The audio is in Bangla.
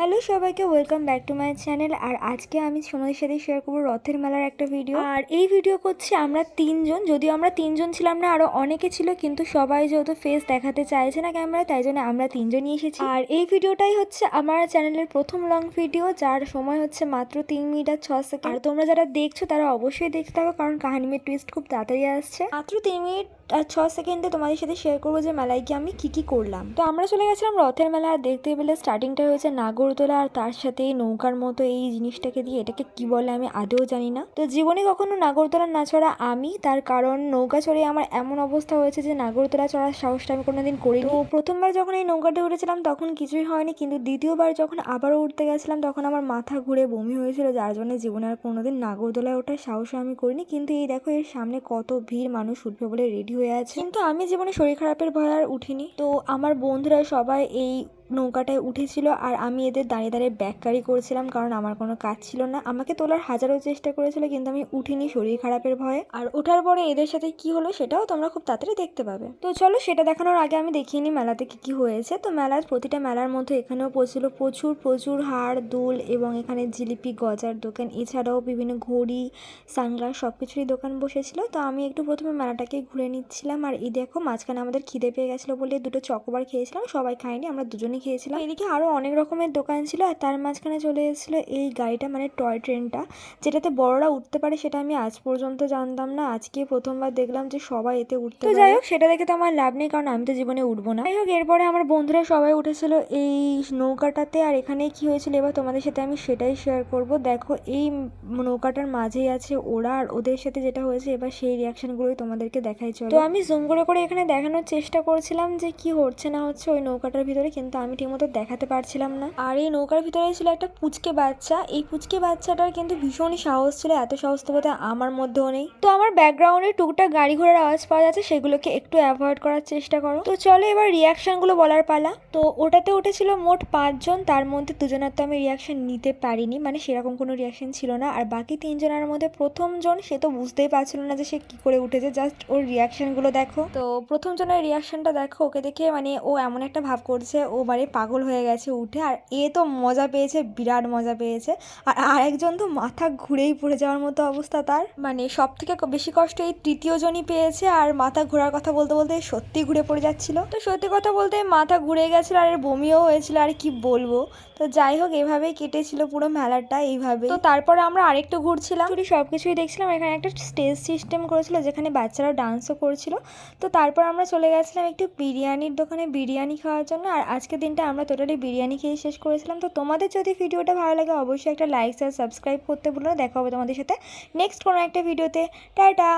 হ্যালো সবাইকে, welcome back to my channel. আর আজকে আমি তোমাদের সাথে শেয়ার করবো রথের মেলার একটা ভিডিও। আর এই ভিডিও করছি আমরা তিনজন, যদিও আমরা তিনজন ছিলাম না, আরো অনেকে ছিল, কিন্তু সবাই যেহেতু ফেস দেখাতে চাইছে না ক্যামেরায়, তাই জন্য আমরা তিনজনই এসেছি। আর এই ভিডিওটাই হচ্ছে আমার চ্যানেলের প্রথম লং ভিডিও, যার সময় হচ্ছে মাত্র 3 মিনিট আর 6 সেকেন্ড। আর তোমরা যারা দেখছো তারা অবশ্যই দেখতে থাকো, কারণ কাহিনী টুইস্ট খুব তাড়াতাড়ি আসছে। মাত্র 3 মিনিট আর 6 সেকেন্ডে তোমাদের সাথে শেয়ার করবো যে মেলায় গিয়ে আমি কি করলাম। তো আমরা চলে গেছিলাম রথের মেলা। আর দেখতে পেলে স্টার্টিংটা হয়েছে নাগরদোলা, আর তার সাথে এই নৌকার মতো এই জিনিসটাকে দিয়ে, এটাকে কি বলে আমি আদৌ জানি না। তো জীবনে কখনো নাগরদোলা না চড়া আমি, তার কারণ নৌকা চড়ে আমার এমন অবস্থা হয়েছে যে নাগরদোলা চড়ার সাহসটা আমি কোনোদিন করিনি। তো প্রথমবার যখন এই নৌকাতে উঠেছিলাম তখন কিছুই হয়নি, কিন্তু দ্বিতীয়বার যখন আবারও উঠতে গেছিলাম তখন আমার মাথা ঘুরে বমি হয়েছিল, যার জন্য জীবনে আর কোনোদিন নাগরদোলায় ওঠার সাহস আমি করিনি। কিন্তু এই দেখো, এর সামনে কত ভিড়, মানুষ উঠবে বলে রেডি হয়ে আছে, কিন্তু আমি জীবনে শরীর খারাপের ভয় আর উঠিনি। তো আমার বন্ধুরা সবাই এই নৌকাটায় উঠেছিল, আর আমি এদের দাঁড়িয়ে দাঁড়িয়ে ব্যাককারি করছিলাম, কারণ আমার কোনো কাজ ছিল না। আমাকে তোলার হাজারো চেষ্টা করেছিল, কিন্তু আমি উঠিনি শরীর খারাপের ভয়ে। আর ওঠার পরে এদের সাথে কি হলো সেটাও তোমরা খুব তাড়াতাড়ি দেখতে পাবে। তো চলো, সেটা দেখানোর আগে আমি দেখিয়ে নিই মেলাতে কি হয়েছে। তো মেলার প্রতিটা মেলার মধ্যে এখানেও পড়ছিল প্রচুর হাড় দুল, এবং এখানে জিলিপি গজার দোকান, এছাড়াও বিভিন্ন ঘড়ি, সানগ্লাস, সব কিছুরই দোকান বসেছিল। তো আমি একটু প্রথমে মেলাটাকে ঘুরে নিচ্ছিলাম। আর এই দেখো, মাঝখানে আমাদের খিদে পেয়ে গেছিলো বলে দুটো চকোবার খেয়েছিলাম, সবাই খাইনি, আমরা দুজনেই খেয়েছিলাম। এদিকে আরও অনেক রকমের দোকান ছিল, আর তার মাঝখানে চলে এসেছিলো এই গাড়িটা, মানে টয় ট্রেনটা, যেটাতে বড়রা উঠতে পারে। সেটা আমি আজ পর্যন্ত জানতাম না, আজকে প্রথমবার দেখলাম যে সবাই এতে উঠতে পারে। তো যাই হোক, সেটা দেখে তো আমার লাভ নেই, কারণ আমি তো জীবনে উঠবো না। যাই হোক, এরপরে আমার বন্ধুরা সবাই উঠেছিল এই নৌকাটাতে। আর এখানে কি হয়েছিল এবার তোমাদের সাথে আমি সেটাই শেয়ার করব। দেখো, এই নৌকাটার মাঝেই আছে ওরা, আর ওদের সাথে যেটা হয়েছে এবার সেই রিয়াকশনগুলোই তোমাদেরকে দেখাই চলো। তো আমি জুম করে এখানে দেখানোর চেষ্টা করছিলাম যে কি হচ্ছে না হচ্ছে ওই নৌকাটার ভিতরে, কিন্তু আমি ঠিকমতো দেখাতে পারছিলাম না। আর এই নৌকার ভিতরে ছিল একটা পুচকে বাচ্চা। এই পুচকে বাচ্চাটার কিন্তু ভীষণই সাহস ছিল, এত সাহস তো বোধহয় আমার মধ্যেও নেই। তো আমার ব্যাকগ্রাউন্ডে টুকটাক গাড়ি ঘোড়ার আওয়াজ পাওয়া যাচ্ছে, সেগুলোকে একটু অ্যাভয়েড করার চেষ্টা করো। তো চলো এবার রিয়াকশনগুলো বলার পালা। তো ওটাতে উঠেছিল মোট 5 জন, তার মধ্যে 2 জনের তো আমি রিয়াকশন নিতে পারিনি, মানে সেরকম কোনো রিয়াকশন ছিল না। আর বাকি 3 জনের মধ্যে প্রথম জন, সে তো বুঝতেই পারছিল না যে সে কি করে উঠেছে, জাস্ট ওর রিয়াকশনগুলো দেখো। তো প্রথম জনের রিয়াকশনটা দেখো, ওকে দেখে মানে ও এমন একটা ভাব করছে ও মানে পাগল হয়ে গেছে উঠে। আর এ তো মজা পেয়েছে, বিরাট মজা পেয়েছে। আর আরেকজন তো মাথা ঘুরেই পড়ে যাওয়ার মতো অবস্থা তার, মানে সব থেকে বেশি কষ্ট এই তৃতীয় জনই পেয়েছে। আর মাথা ঘোরার কথা বলতে বলতে সত্যি ঘুরে পড়ে যাচ্ছিল। তো সত্যি কথা বলতে মাথা ঘুরে গেছিল, আর এর বমিও হয়েছিল, আর কি বলবো। তো যাই হোক, এভাবেই কেটেছিল পুরো মেলাটা এইভাবে। তো তারপরে আমরা আরেকটু ঘুরছিলাম, সবকিছুই দেখছিলাম। এখানে একটা স্টেজ সিস্টেম করেছিল, যেখানে বাচ্চারাও ডান্সও করছিল। তো তারপর আমরা চলে গেছিলাম একটু বিরিয়ানির দোকানে বিরিয়ানি খাওয়ার জন্য। আর আজকের দিনটা আমরা টোটালি বিরিয়ানি খেয়ে শেষ করেছিলাম। তো তোমাদের যদি ভিডিওটা ভালো লাগে অবশ্যই একটা লাইক আর সাবস্ক্রাইব করতে ভুলো না। দেখা হবে তোমাদের সাথে নেক্সট কোনো একটা ভিডিওতে। টাটা।